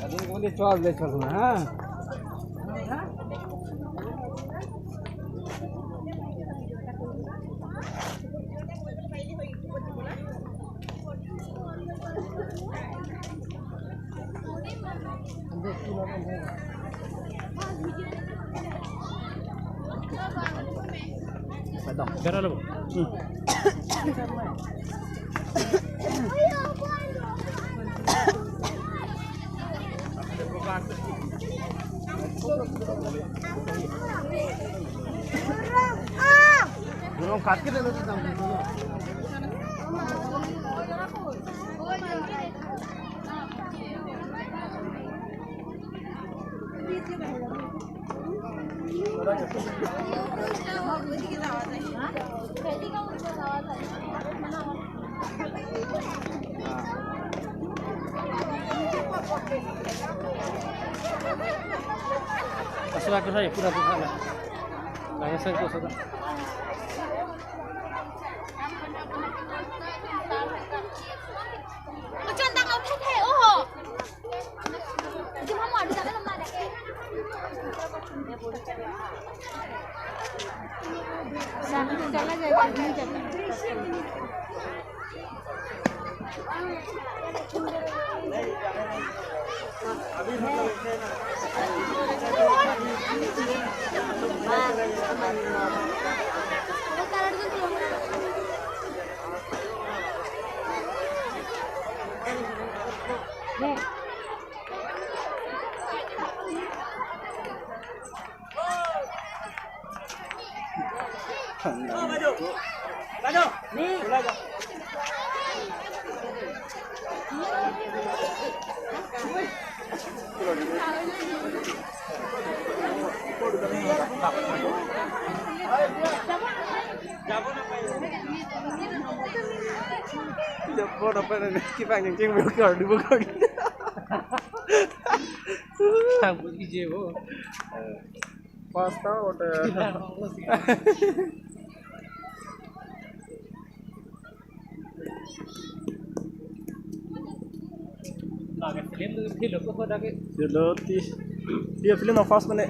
अजून कोणी चॉल द्यायचं ना हा Cara lo. Belum kaki dulu kita. Masuk aku saya pura-pura lah. Karena saya itu sudah. Macam tak kau pakai oh. Cuma mau ada dalam mana ke? Sana चला जाएगा नहीं जाता Maju. Nih, maju. Jepun apa ini? Kita yang cing bukan dibuka. Sambut hijau. Pasta udah. Dia film first mana